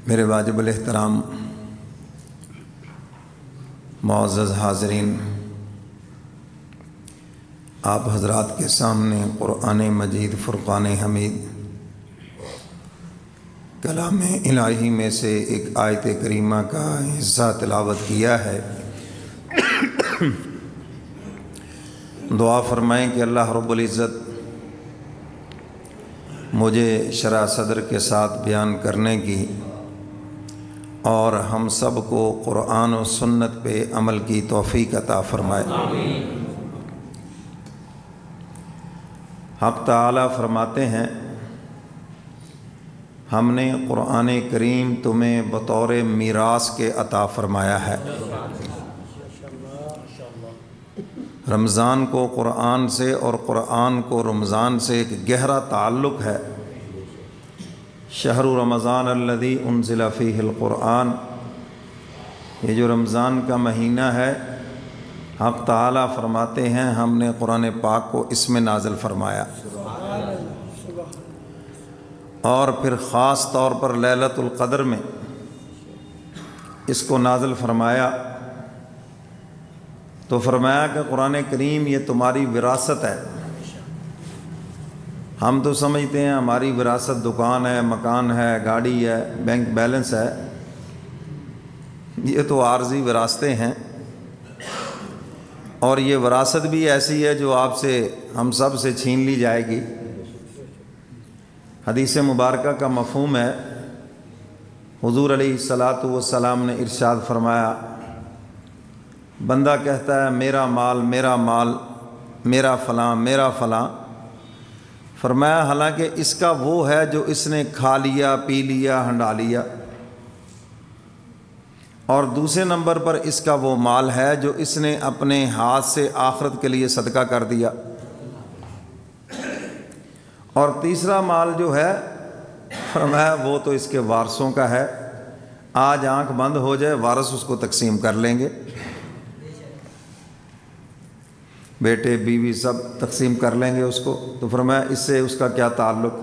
میرے واجب الاحترام معزز حاضرین، آپ حضرات کے سامنے قرآن مجید فرقان حمید کلام الہی میں سے ایک آیت کریمہ کا حصہ تلاوت کیا ہے۔ دعا فرمائیں کہ اللہ رب العزت مجھے شرح صدر کے ساتھ بیان کرنے کی اور ہم سب کو قرآن و سنت پہ عمل کی توفیق عطا فرمائے۔ حق تعالیٰ فرماتے ہیں، ہم نے قرآن کریم تمہیں بطور میراث کے عطا فرمایا ہے۔ رمضان کو قرآن سے اور قرآن کو رمضان سے ایک گہرا تعلق ہے۔ شہر رمضان الذی انزل فیہ القرآن، یہ جو رمضان کا مہینہ ہے، حق تعالیٰ فرماتے ہیں ہم نے قرآن پاک کو اس میں نازل فرمایا، اور پھر خاص طور پر لیلۃ القدر میں اس کو نازل فرمایا۔ تو فرمایا کہ قرآن کریم یہ تمہاری وراثت ہے۔ ہم تو سمجھتے ہیں ہماری وراثت دکان ہے، مکان ہے، گاڑی ہے، بینک بیلنس ہے، یہ تو عارضی وراثتیں ہیں، اور یہ وراثت بھی ایسی ہے جو آپ سے ہم سب سے چھین لی جائے گی۔ حدیث مبارکہ کا مفہوم ہے، حضور علیہ الصلاۃ والسلام نے ارشاد فرمایا، بندہ کہتا ہے میرا مال میرا مال، میرا فلاں میرا فلاں، فرمایا حالانکہ اس کا وہ ہے جو اس نے کھا لیا، پی لیا، ہنڈا لیا، اور دوسرے نمبر پر اس کا وہ مال ہے جو اس نے اپنے ہاتھ سے آخرت کے لیے صدقہ کر دیا، اور تیسرا مال جو ہے فرمایا وہ تو اس کے وارثوں کا ہے، آج آنکھ بند ہو جائے وارث اس کو تقسیم کر لیں گے، بیٹے بیوی سب تقسیم کر لیں گے اس کو۔ تو فرمایا اس سے اس کا کیا تعلق،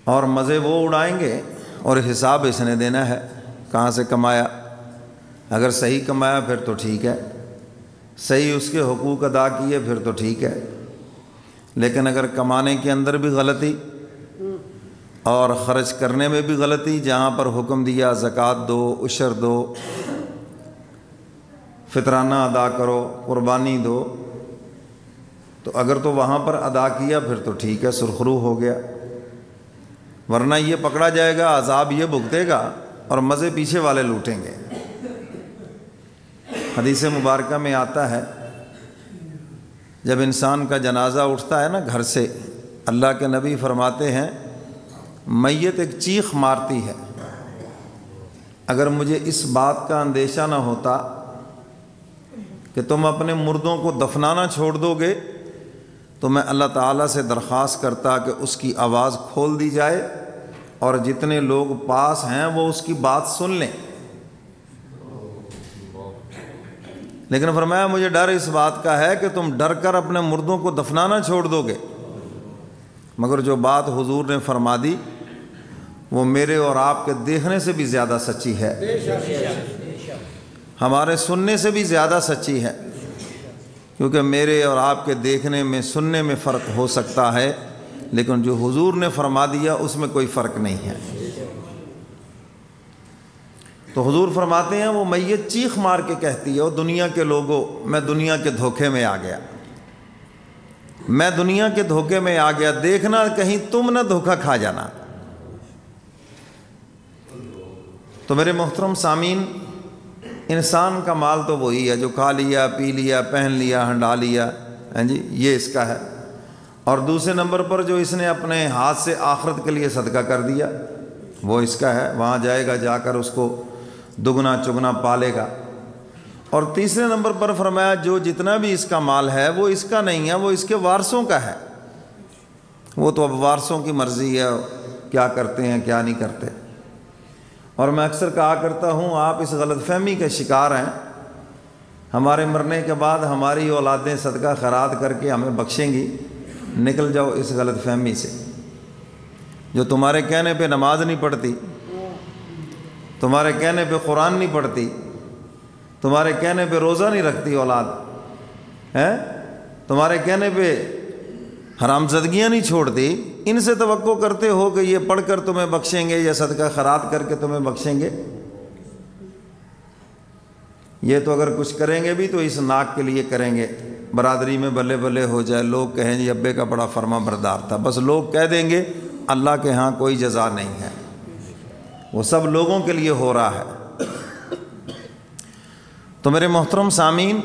اور مزے وہ اڑائیں گے اور حساب اس نے دینا ہے کہاں سے کمایا۔ اگر صحیح کمایا پھر تو ٹھیک ہے، صحیح اس کے حقوق ادا کیے پھر تو ٹھیک ہے، لیکن اگر کمانے کے اندر بھی غلطی اور خرچ کرنے میں بھی غلطی، جہاں پر حکم دیا زکوٰۃ دو، عشر دو، فطرانہ ادا کرو، قربانی دو، تو اگر تو وہاں پر ادا کیا پھر تو ٹھیک ہے، سرخرو ہو گیا، ورنہ یہ پکڑا جائے گا، عذاب یہ بھگتے گا اور مزے پیچھے والے لوٹیں گے۔ حدیث مبارکہ میں آتا ہے جب انسان کا جنازہ اٹھتا ہے نا گھر سے، اللہ کے نبی فرماتے ہیں میت ایک چیخ مارتی ہے، اگر مجھے اس بات کا اندیشہ نہ ہوتا کہ تم اپنے مردوں کو دفنانا چھوڑ دو گے تو میں اللہ تعالیٰ سے درخواست کرتا کہ اس کی آواز کھول دی جائے اور جتنے لوگ پاس ہیں وہ اس کی بات سن لیں، لیکن فرمایا مجھے ڈر اس بات کا ہے کہ تم ڈر کر اپنے مردوں کو دفنانا چھوڑ دو گے، مگر جو بات حضور نے فرما دی وہ میرے اور آپ کے دیکھنے سے بھی زیادہ سچی ہے، ہمارے سننے سے بھی زیادہ سچی ہے، کیونکہ میرے اور آپ کے دیکھنے میں سننے میں فرق ہو سکتا ہے، لیکن جو حضور نے فرما دیا اس میں کوئی فرق نہیں ہے۔ تو حضور فرماتے ہیں وہ میت چیخ مار کے کہتی ہے، او دنیا کے لوگوں، میں دنیا کے دھوکے میں آ گیا، میں دنیا کے دھوکے میں آ گیا، دیکھنا کہیں تم نہ دھوکہ کھا جانا۔ تو میرے محترم سامعین، انسان کا مال تو وہی ہے جو کھا لیا، پی لیا، پہن لیا، ہنڈا لیا، ہاں جی، یہ اس کا ہے، اور دوسرے نمبر پر جو اس نے اپنے ہاتھ سے آخرت کے لیے صدقہ کر دیا وہ اس کا ہے، وہاں جائے گا، جا کر اس کو دگنا چگنا پالے گا، اور تیسرے نمبر پر فرمایا جو جتنا بھی اس کا مال ہے وہ اس کا نہیں ہے، وہ اس کے وارثوں کا ہے، وہ تو اب وارثوں کی مرضی ہے کیا کرتے ہیں کیا نہیں کرتے۔ اور میں اکثر کہا کرتا ہوں آپ اس غلط فہمی کے شکار ہیں، ہمارے مرنے کے بعد ہماری اولادیں صدقہ خیرات کر کے ہمیں بخشیں گی، نکل جاؤ اس غلط فہمی سے۔ جو تمہارے کہنے پہ نماز نہیں پڑھتی، تمہارے کہنے پہ قرآن نہیں پڑھتی، تمہارے کہنے پہ روزہ نہیں رکھتی اولاد ہے، تمہارے کہنے پہ حرام زدگیاں نہیں چھوڑتی، ان سے توقع کرتے ہو کہ یہ پڑھ کر تمہیں بخشیں گے یا صدقہ خیرات کر کے تمہیں بخشیں گے؟ یہ تو اگر کچھ کریں گے بھی تو اس ناک کے لیے کریں گے، برادری میں بلے بلے ہو جائے، لوگ کہیں جی ابے کا بڑا فرما بردار تھا، بس لوگ کہہ دیں گے، اللہ کے ہاں کوئی جزا نہیں ہے، وہ سب لوگوں کے لیے ہو رہا ہے۔ تو میرے محترم سامعین،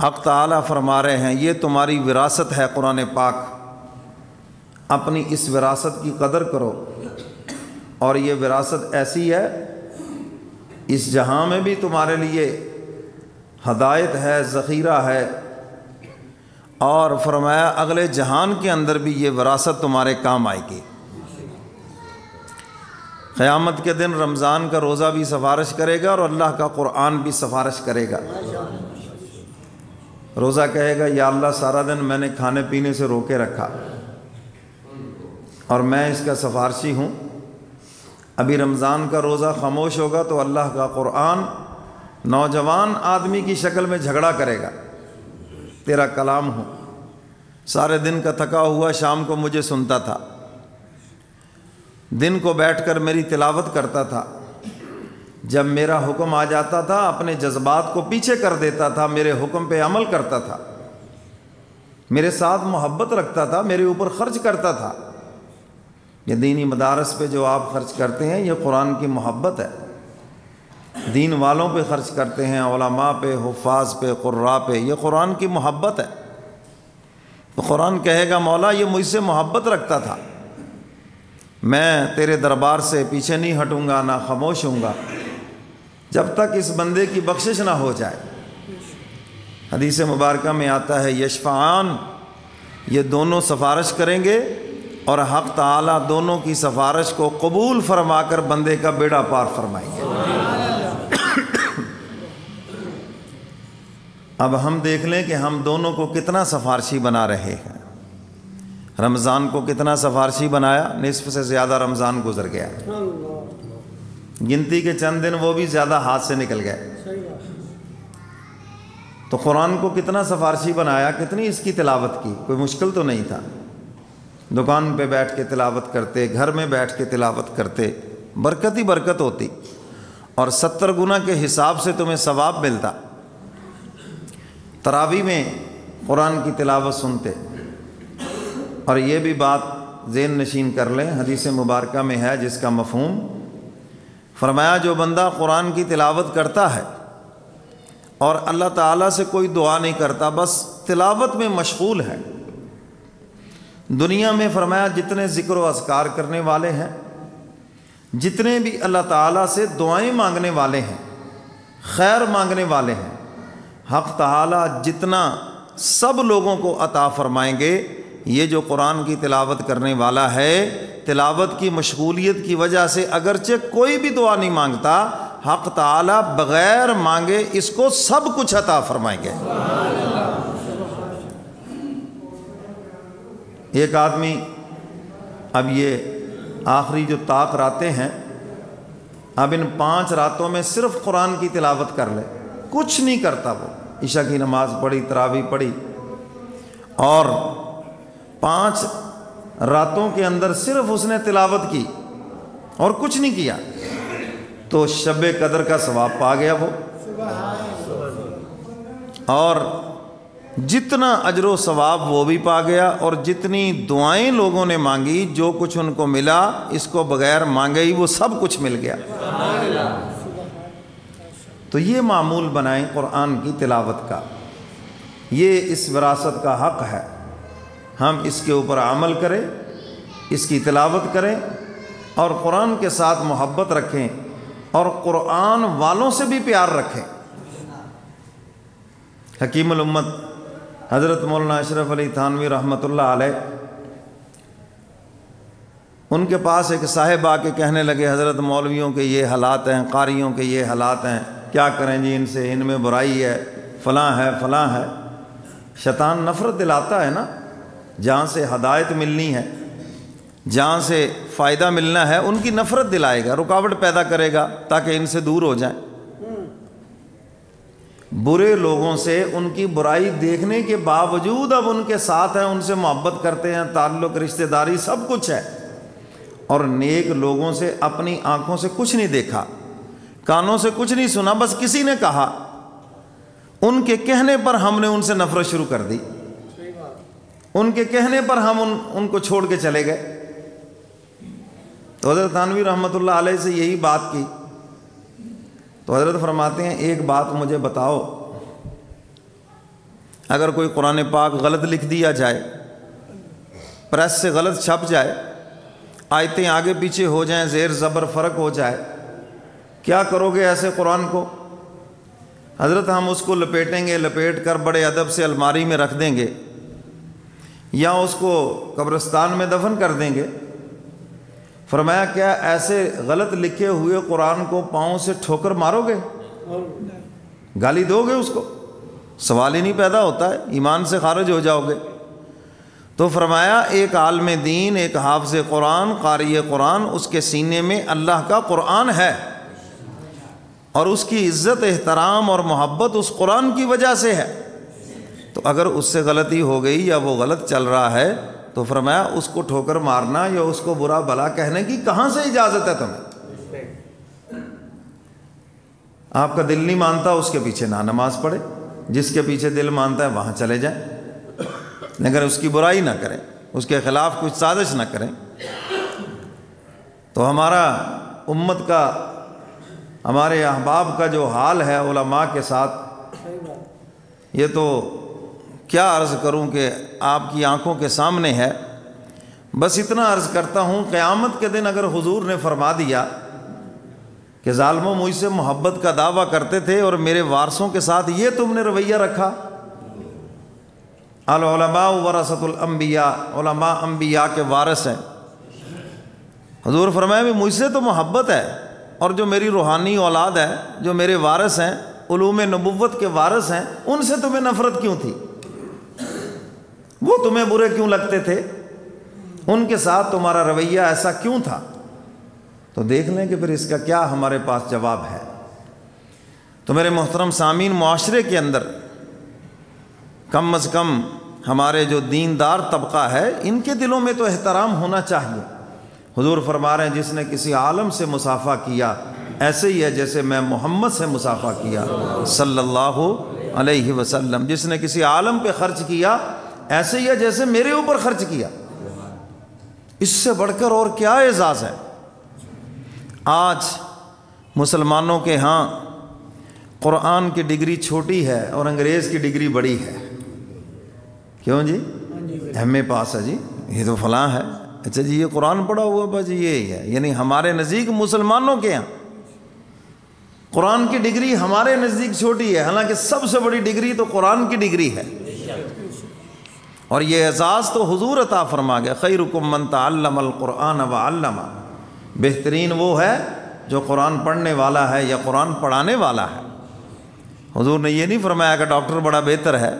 حق تعالیٰ فرما رہے ہیں یہ تمہاری وراثت ہے قرآن پاک، اپنی اس وراثت کی قدر کرو، اور یہ وراثت ایسی ہے اس جہاں میں بھی تمہارے لیے ہدایت ہے، ذخیرہ ہے، اور فرمایا اگلے جہان کے اندر بھی یہ وراثت تمہارے کام آئے گی۔ قیامت کے دن رمضان کا روزہ بھی سفارش کرے گا اور اللہ کا قرآن بھی سفارش کرے گا۔ روزہ کہے گا یا اللہ سارا دن میں نے کھانے پینے سے روکے رکھا اور میں اس کا سفارشی ہوں، ابھی رمضان کا روزہ خاموش ہوگا تو اللہ کا قرآن نوجوان آدمی کی شکل میں جھگڑا کرے گا، تیرا کلام ہوں، سارے دن کا تھکا ہوا شام کو مجھے سنتا تھا، دن کو بیٹھ کر میری تلاوت کرتا تھا، جب میرا حکم آ جاتا تھا اپنے جذبات کو پیچھے کر دیتا تھا، میرے حکم پہ عمل کرتا تھا، میرے ساتھ محبت رکھتا تھا، میرے اوپر خرچ کرتا تھا۔ یہ دینی مدارس پہ جو آپ خرچ کرتے ہیں یہ قرآن کی محبت ہے، دین والوں پہ خرچ کرتے ہیں، علماء پہ، حفاظ پہ، قراء پہ، یہ قرآن کی محبت ہے۔ تو قرآن کہے گا مولا یہ مجھ سے محبت رکھتا تھا، میں تیرے دربار سے پیچھے نہیں ہٹوں گا، نہ خاموش ہوں گا جب تک اس بندے کی بخشش نہ ہو جائے۔ حدیث مبارکہ میں آتا ہے یشفعان، یہ دونوں سفارش کریں گے اور حق تعالیٰ دونوں کی سفارش کو قبول فرما کر بندے کا بیڑا پار فرمائیں گے۔ اب ہم دیکھ لیں کہ ہم دونوں کو کتنا سفارشی بنا رہے ہیں۔ رمضان کو کتنا سفارشی بنایا، نصف سے زیادہ رمضان گزر گیا، گنتی کے چند دن وہ بھی زیادہ ہاتھ سے نکل گئے۔ تو قرآن کو کتنا سفارشی بنایا، کتنی اس کی تلاوت کی، کوئی مشکل تو نہیں تھا، دکان پہ بیٹھ کے تلاوت کرتے، گھر میں بیٹھ کے تلاوت کرتے، برکت ہی برکت ہوتی، اور 70 گنا کے حساب سے تمہیں ثواب ملتا۔ تراویح میں قرآن کی تلاوت سنتے، اور یہ بھی بات ذہن نشین کر لیں، حدیث مبارکہ میں ہے جس کا مفہوم فرمایا جو بندہ قرآن کی تلاوت کرتا ہے اور اللہ تعالیٰ سے کوئی دعا نہیں کرتا، بس تلاوت میں مشغول ہے، دنیا میں فرمایا جتنے ذکر و اذکار کرنے والے ہیں، جتنے بھی اللہ تعالیٰ سے دعائیں مانگنے والے ہیں، خیر مانگنے والے ہیں، حق تعالیٰ جتنا سب لوگوں کو عطا فرمائیں گے، یہ جو قرآن کی تلاوت کرنے والا ہے، تلاوت کی مشغولیت کی وجہ سے اگرچہ کوئی بھی دعا نہیں مانگتا، حق تعالیٰ بغیر مانگے اس کو سب کچھ عطا فرمائیں گے۔ ایک آدمی اب یہ آخری جو طاق راتیں ہیں، اب ان 5 راتوں میں صرف قرآن کی تلاوت کر لے، کچھ نہیں کرتا، وہ عشاء کی نماز پڑھی، تراویح پڑھی، اور 5 راتوں کے اندر صرف اس نے تلاوت کی اور کچھ نہیں کیا، تو شب قدر کا ثواب پا گیا وہ، اور جتنا اجر و ثواب وہ بھی پا گیا، اور جتنی دعائیں لوگوں نے مانگی، جو کچھ ان کو ملا، اس کو بغیر مانگے ہی وہ سب کچھ مل گیا۔ تو یہ معمول بنائیں قرآن کی تلاوت کا، یہ اس وراثت کا حق ہے، ہم اس کے اوپر عمل کریں، اس کی تلاوت کریں، اور قرآن کے ساتھ محبت رکھیں، اور قرآن والوں سے بھی پیار رکھیں۔ حکیم الامت حضرت مولانا اشرف علی تھانوی رحمۃ اللہ علیہ، ان کے پاس ایک صاحب آ کے کہنے لگے حضرت مولویوں کے یہ حالات ہیں، قاریوں کے یہ حالات ہیں، کیا کریں جی ان سے، ان میں برائی ہے، فلاں ہے فلاں ہے۔ شیطان نفرت دلاتا ہے نا، جہاں سے ہدایت ملنی ہے، جہاں سے فائدہ ملنا ہے ان کی نفرت دلائے گا، رکاوٹ پیدا کرے گا تاکہ ان سے دور ہو جائیں۔ برے لوگوں سے ان کی برائی دیکھنے کے باوجود اب ان کے ساتھ ہیں، ان سے محبت کرتے ہیں، تعلق رشتہ داری سب کچھ ہے۔ اور نیک لوگوں سے اپنی آنکھوں سے کچھ نہیں دیکھا، کانوں سے کچھ نہیں سنا، بس کسی نے کہا، ان کے کہنے پر ہم نے ان سے نفرت شروع کر دی، ان کے کہنے پر ہم ان کو چھوڑ کے چلے گئے۔ تو حضرت تھانوی رحمۃ اللہ علیہ سے یہی بات کی تو حضرت فرماتے ہیں ایک بات مجھے بتاؤ، اگر کوئی قرآن پاک غلط لکھ دیا جائے، پریس سے غلط چھپ جائے، آیتیں آگے پیچھے ہو جائیں، زیر زبر فرق ہو جائے، کیا کرو گے ایسے قرآن کو؟ حضرت ہم اس کو لپیٹیں گے، لپیٹ کر بڑے ادب سے الماری میں رکھ دیں گے، یا اس کو قبرستان میں دفن کر دیں گے۔ فرمایا کیا ایسے غلط لکھے ہوئے قرآن کو پاؤں سے ٹھوکر مارو گے؟ گالی دو گے اس کو؟ سوال ہی نہیں پیدا ہوتا ہے، ایمان سے خارج ہو جاؤ گے۔ تو فرمایا ایک عالم دین، ایک حافظ قرآن، قاری قرآن، اس کے سینے میں اللہ کا قرآن ہے، اور اس کی عزت، احترام اور محبت اس قرآن کی وجہ سے ہے۔ تو اگر اس سے غلطی ہو گئی یا وہ غلط چل رہا ہے تو فرمایا اس کو ٹھوکر مارنا یا اس کو برا بھلا کہنے کی کہاں سے اجازت ہے تمہیں؟ آپ کا دل نہیں مانتا اس کے پیچھے نہ نماز پڑھے، جس کے پیچھے دل مانتا ہے وہاں چلے جائیں، لیکن اس کی برائی نہ کریں، اس کے خلاف کچھ سازش نہ کریں۔ تو ہمارا امت کا، ہمارے احباب کا جو حال ہے علماء کے ساتھ، یہ تو کیا عرض کروں کہ آپ کی آنکھوں کے سامنے ہے۔ بس اتنا عرض کرتا ہوں، قیامت کے دن اگر حضور نے فرما دیا کہ ظالموں مجھ سے محبت کا دعویٰ کرتے تھے اور میرے وارثوں کے ساتھ یہ تم نے رویہ رکھا، العلماء ورثۃ الانبیاء، علماء انبیاء کے وارث ہیں، حضور فرمایا بھی مجھ سے تو محبت ہے، اور جو میری روحانی اولاد ہے، جو میرے وارث ہیں، علوم نبوت کے وارث ہیں، ان سے تمہیں نفرت کیوں تھی؟ وہ تمہیں برے کیوں لگتے تھے؟ ان کے ساتھ تمہارا رویہ ایسا کیوں تھا؟ تو دیکھ لیں کہ پھر اس کا کیا ہمارے پاس جواب ہے۔ تو میرے محترم سامعین، معاشرے کے اندر کم از کم ہمارے جو دیندار طبقہ ہے، ان کے دلوں میں تو احترام ہونا چاہیے۔ حضور فرما رہے ہیں جس نے کسی عالم سے مصافحہ کیا ایسے ہی ہے جیسے میں محمد سے مصافحہ کیا صلی اللہ علیہ وسلم، جس نے کسی عالم پہ خرچ کیا ایسے ہی ہے جیسے میرے اوپر خرچ کیا۔ اس سے بڑھ کر اور کیا اعزاز ہے؟ آج مسلمانوں کے ہاں قرآن کی ڈگری چھوٹی ہے اور انگریز کی ڈگری بڑی ہے۔ کیوں جی؟ ایم اے پاس ہے جی، یہ تو فلاں ہے، اچھا جی یہ قرآن پڑھا ہوا بس یہی ہے۔ یعنی ہمارے نزدیک مسلمانوں کے ہاں قرآن کی ڈگری ہمارے نزدیک چھوٹی ہے، حالانکہ سب سے بڑی ڈگری تو قرآن کی ڈگری ہے۔ اور یہ اعزاز تو حضور عطا فرما گیا، خیرکم من تعلم القرآن وعلمہ، بہترین وہ ہے جو قرآن پڑھنے والا ہے یا قرآن پڑھانے والا ہے۔ حضور نے یہ نہیں فرمایا کہ ڈاکٹر بڑا بہتر ہے،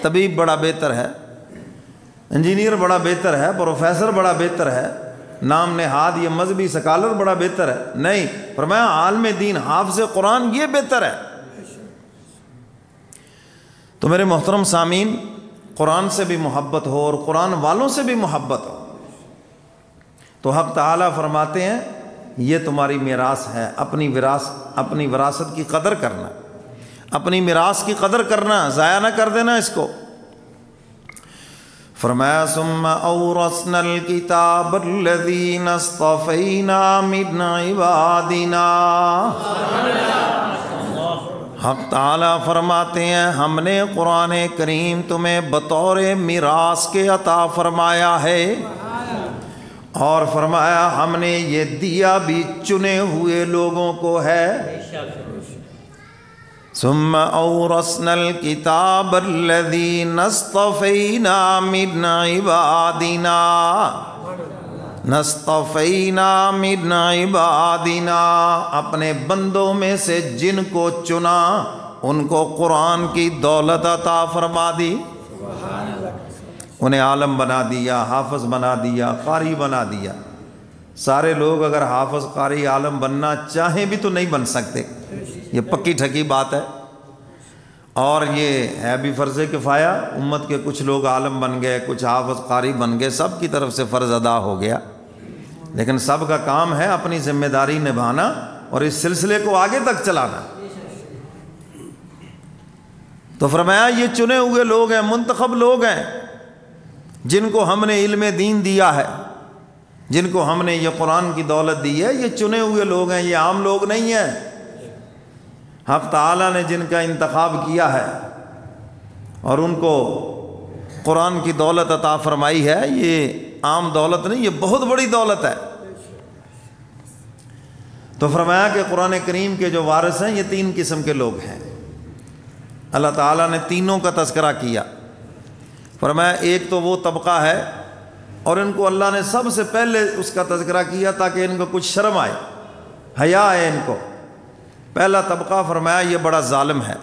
طبیب بڑا بہتر ہے، انجینئر بڑا بہتر ہے، پروفیسر بڑا بہتر ہے، نام نہاد یہ مذہبی سکالر بڑا بہتر ہے، نہیں، فرمایا عالم دین حافظ قرآن یہ بہتر ہے۔ تو میرے محترم سامعین، قرآن سے بھی محبت ہو اور قرآن والوں سے بھی محبت ہو۔ تو حق تعالیٰ فرماتے ہیں یہ تمہاری میراث ہے، اپنی وراثت کی قدر کرنا، اپنی میراث کی قدر کرنا، ضائع نہ کر دینا اس کو۔ فرمایا ثم اورثنا الکتاب الذین اصطفینا من عبادنا، حق تعالیٰ فرماتے ہیں ہم نے قرآن کریم تمہیں بطور میراث کے عطا فرمایا ہے، اور فرمایا ہم نے یہ دیا بھی چنے ہوئے لوگوں کو ہے۔ ثم اورثنا الکتاب الذین اصطفینا من عبادنا، نصطفینا من عبادنا، اپنے بندوں میں سے جن کو چنا ان کو قرآن کی دولت عطا فرما دی، انہیں عالم بنا دیا، حافظ بنا دیا، قاری بنا دیا۔ سارے لوگ اگر حافظ قاری عالم بننا چاہیں بھی تو نہیں بن سکتے، یہ پکی ٹھکی بات ہے۔ اور یہ ہے بھی فرض کفایہ، امت کے کچھ لوگ عالم بن گئے، کچھ حافظ قاری بن گئے، سب کی طرف سے فرض ادا ہو گیا، لیکن سب کا کام ہے اپنی ذمہ داری نبھانا اور اس سلسلے کو آگے تک چلانا۔ تو فرمایا یہ چنے ہوئے لوگ ہیں، منتخب لوگ ہیں، جن کو ہم نے علم دین دیا ہے، جن کو ہم نے یہ قرآن کی دولت دی ہے، یہ چنے ہوئے لوگ ہیں، یہ عام لوگ نہیں ہیں۔ حق تعالیٰ نے جن کا انتخاب کیا ہے اور ان کو قرآن کی دولت عطا فرمائی ہے، یہ عام دولت نہیں، یہ بہت بڑی دولت ہے۔ تو فرمایا کہ قرآن کریم کے جو وارث ہیں یہ 3 قسم کے لوگ ہیں۔ اللہ تعالیٰ نے تینوں کا تذکرہ کیا۔ فرمایا ایک تو وہ طبقہ ہے، اور ان کو اللہ نے سب سے پہلے اس کا تذکرہ کیا تاکہ ان کو کچھ شرم آئے، حیا ہے ان کو۔ پہلا طبقہ فرمایا یہ بڑا ظالم ہے،